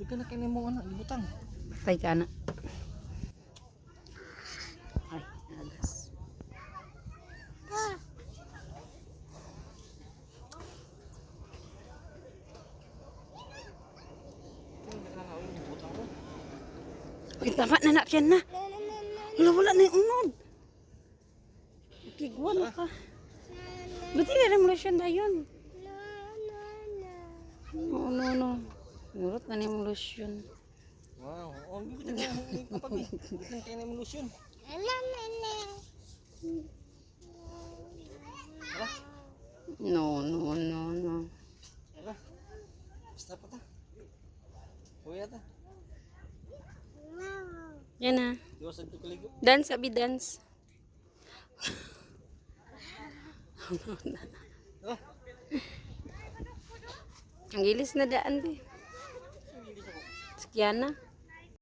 Di ka na kini mo anak ibutang. Patay ka na. Ay, alas. Uy, tama na nakyan na. Wala na yung unod. Kigwa na ka. Ba't hindi rin mo lotion na yun? No. Nurot na yung lotion. Wow, oh, bibitin ka kapag bibitin kayo ng lotion. No. Ala, basta pa ta. Kuya ta. Yan na. Iwasan ito kaligo. Dance, abi dance. Ah, Ang gilis na daan, be. Sakyan na.